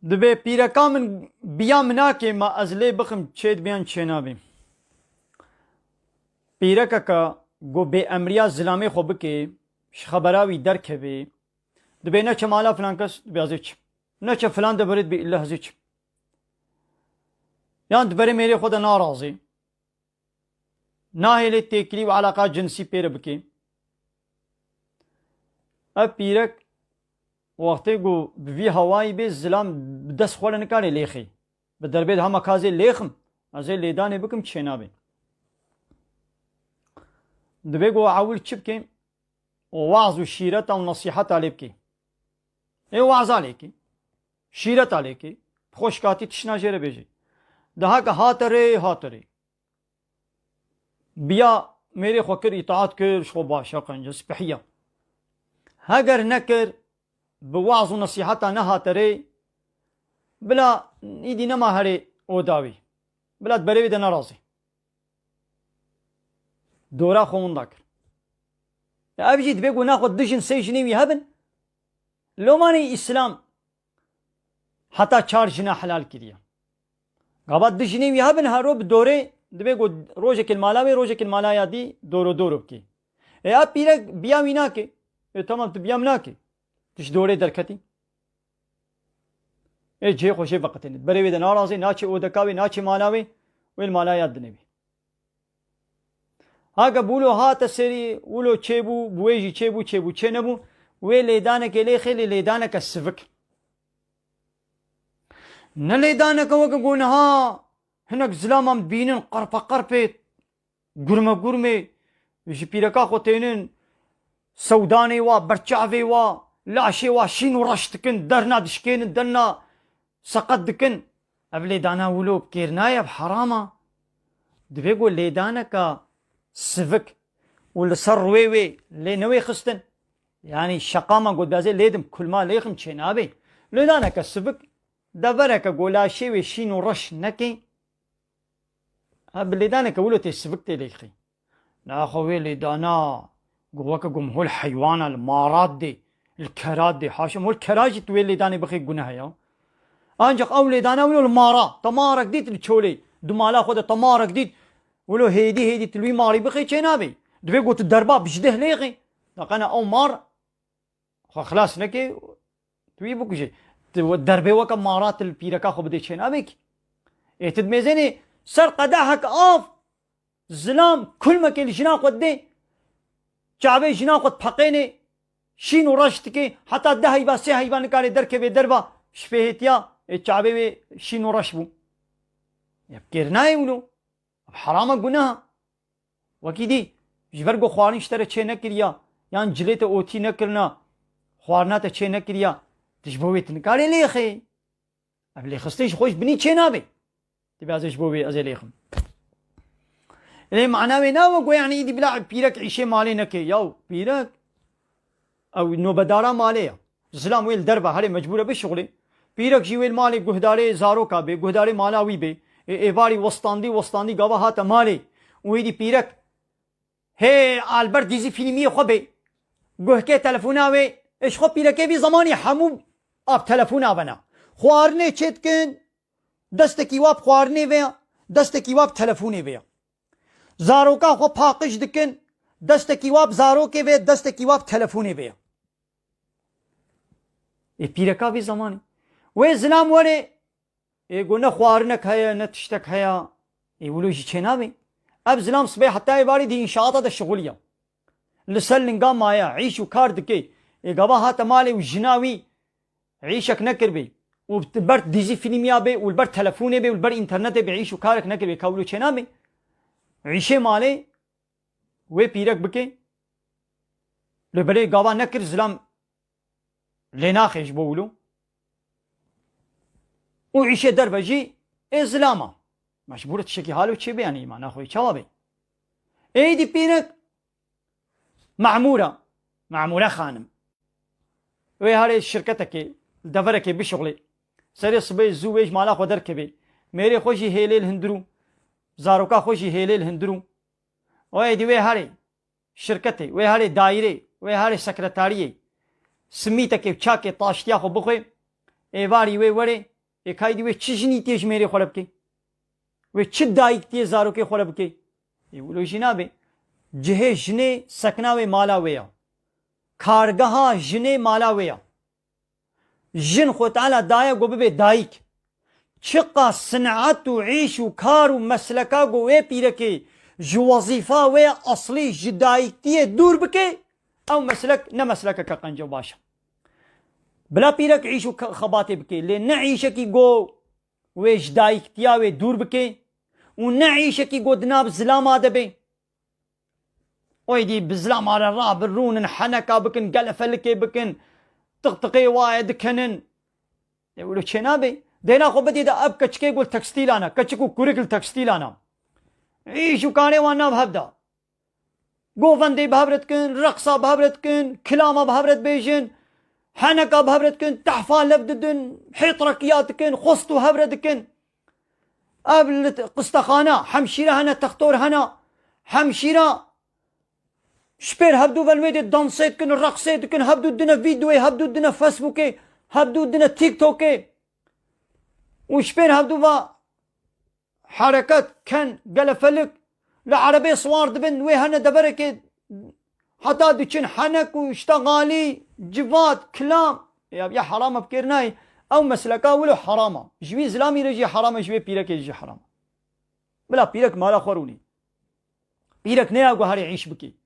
دبێ پیرەکە من بیام ناکێ ما ئەز لێ بخم چێت بیان چێ نابێ پیرەکەکە گۆ بێ ئەمریا زلامێ خۆ بکێ خەبەراوی دەرکەوێ دبێ نەچە مالا فلان کەس دبێ ئەزێ چم نەچە فلان دەبرێت بێ ئللا هەزێ چم یان دبەرێ مێرێ خۆدا ناڕازێ ناهێلێت تێکلی و عەلاقا جنسی پێرە بکێ ئە پیرەک وەختێ گۆ بڤی هەوایی بێ زلام دەست خۆ لە نکارێ لێخی بە دەربێت هەمە کازێ لێخم ئەزێ لێدانێ بکەم چێ نابێ دبێ گۆ عەول چ بکەی واز و شیرەتا و نەسیحەتا لێ بکەی ئێ وازا لێکێ شیرەتا لێکێ خۆشکاتی تش ناژێرە بێژێ دەهاکە هاتەرێ بیا مێرێ خۆ کرد ئیتاعات کرد خۆ باشە قەنجە سپحیە هەگەر نەکرد بە واز و نەسیحەتا نەهاتەرێ بلا ئیدی نەما هەرێ ئۆداوی بلات بەرەوێ دە نەڕازێ دۆرا خۆموندا کرد ئەبژی دبێ گۆ ناخۆ دژن سێ ژنێوی هەبن لۆمانی ئیسلام حتا چار ژنا حەلال کردیە گابا دژنێوی هەبن هەرۆ بە دۆرێ دبێ گۆ ڕۆژێکن مالاوێ ڕۆژێکن مالaya دی دۆرۆ دۆرۆ بکێ ئا پیرەک بیاوی ناکێ تەمام تو بیام ناکێ تش دۆرێ دەرکەتی جێ خۆشێ بەقەتێنێت بەرەوێ دە ناڕازێ ناچێ ئۆدەکاوێ ناچێ مالاوێ وێل مالaya دنەبێ هاگە بولۆ هاتە سەری ولۆ چێبوو بوێژی چێبوو چێ نەبوو وێ لێدانێکێ لێ خێلی لێدانەکە سڤک نە لێدانەکە وەکە گۆنەها هەنێک زلامام بینن قەرپە قەرپێت گورمە گورمێ ژ پیرەکە خۆ تێنن سەودانێ وا بەرچاوێ وا لاشێ وا شین و ڕەش دکن دەرنا دشکێنن دەرنا سەقەت دکن ئەڤ لێدانا ولۆ بکێرنایە حەرامە دبێ گۆ لێدانەکە سڤک و لەسەر ڕوێ وێ لێ نەوێ خستن یعنی شەقامان گۆ بازێ لێدم کولما لێخم چێ نابێ لێدانەکە سڤک دەڤەرەکە گۆ لاشێوێ شین و ڕەش نەکەی لێدانەکە ولۆ تێ سڤک تێ لێخی ناخۆ وێ لێدانا گۆ وەکە گۆم هۆل حەیوانە مارات دێ الکەرات دێ حاشم هۆل کەراژی تو وێ لێدانێ بخی گونە هەیە ئانجق ئەو لێدانە ولۆ مارا تەمارێک دیت چۆلێ دومالا خۆدە تەمارێک دیت ولو هێدی تلوی ماری بخی چێ نابێ دبێ گۆ تو دەربا بژدە لێخی دەقەنە ئەو مار خۆ خلاص نەکێ توی بکوژێ دەربێ وەکە مارات پیرەکە خۆ بدێ چێ نابێک ئێتت مێزێنێ سەر قەدەحەک ئاف زلام کولمەکێ ژنا خۆت دێ چاوێ ژنا خۆت پەقێنێ شین و ڕەش دکێ حتا دە هەیبا سێ هەیبا نکارێ دەرکەوێ دەربا شپێهێتیا چاوێ شین و ڕەش بوو بکێرنایە ولۆ حرامە گوناها وەکی دی ji ber got xwarin ji te re çê nekiriya yan cilê te otî nekirina xwarina te çê nekiriya tu ji bo wê tu nikarî lêxê ev lêxistê ji xwe ji binî çê nabe tu bê ez ê ji bo wê ez ê lêxim lê mana wê nawe got yanî îdî bila pîrek îşê malê neke yaw pîrek ew nobedara malê ya zilam wê li derve herê mecbûr e bişuxulê pîrek jî wê li malê guhdarê zaroka bê guhdarê mala wî bê êvarî westandî gava hate malê wê dî pîrek hê alber dîzî fîlmiyê xwe bê guhkê telefona wê ji xwe pîrekê vî zemanî hemû av telefona vena xwarinê çê dikin destekî wap xwarinê veya destekî wap telefonê veya zaroka xwe paqij dikin destekî wap zarokê ve destekî wap telefonê veya pîreka vî zemanî wê zilam werê گو نه خوارنک هەیە نه تشتێک هەیە ولۆ ژی چێ نابێ ئەب زلام سبەی حتا ێواری دی ئینشاعاتە دە شغولیە لەسەر لنگا مایە عیش و کار دکەی ئێگەبا هاتە مالێ و ژناوی عیشێک نەکرد بێ و بەر دیزی فیلمیا بێ و بەر تەلەفونێ بێ و بەر ئینتەرنەتێ بێ عیش و کارێک نەکرد بێ کە ولۆ چێ نابێ عیشێ مالێ وێ پیرەک بکەی لەبەرێ گاوا نەکرد زلام لێ ناخێش بۆ ولۆ و عیشێ دەربەژی ئێ زلامە مەجبورە تشتێکی هالۆ چێ بێیانە ئیمان ناخۆی چاوا بێ ئێدی پێرەک معمورە خانم وێ هەرێ شرکەتەکێ دەڤەرەکێ بشغڵێ سەرێ سبەی زوو وێژ مالا خۆ دەرکەبێ مێرێ خۆشی هێلێل هەندرو زارۆکا خۆشی هێلێل هەندرو ئێدی وێ هەرێ شرکەتێ وێ هەرێ دایرێ وێ هەرێ سەکرەتاریە سمیتەکێ چاکێ تاشتیا خۆ بخۆێ ئێواری وێ وەرێ اکای وی چی جنی تیج میری خورب کی وی چی دایک تی زارو کی خورب کی یولو جنابه جه جنه سکنا و مالا ویا کارگاه جنه مالا ویا جن خو تعالی دایا گو به دایک چقا صنعت و عیش و کار و مسلکا گو وی پیرکی جو وظیفه وی اصلی جدایکتی دور بکی او مسلک نه مسلک که قنجو باشه بلا پیرک عیش و خباته بکی لی نه عیشکی گو وی جدایکتیا وی دور بکی و نه عیشکی گو دناب ظلام آده بی ويدي بزلام على الراب الرون حنكا بكن قلفلكي بكن طقطقي وايد كنن يقولوا شنابي دينا خو بدي دا اب كشكي يقول تكستيل انا كشكو كوريكل تكستيل انا عيشو كاني وانا بهبدا قوفندي بهبرتكن رقصة بهبرتكن كلامة بهبرت بيجن حنكا بهبرتكن تحفال لبددن حيط ركياتكن خصتو هبردكن قبل قسطخانة حمشيرة هنا تختور هنا حمشيرة شبير هبدو بالميدي دانسيت كن رقصيت كن هبدو دنا فيديوي هبدو دنا فيسبوكي هبدو دنا تيك توكي وشبير هبدو با حركات كان قلفلك العربية صوار دبن وي هنا دبرك حتى ديشن حنك واشتغالي جفات كلام يا حرام بكيرناي او مسلكا ولو حرامه جوي زلامي رجي حرامه جوي بيرك يجي حرام بلا بيرك مالا خوروني بيرك نيا هاري عيش بكي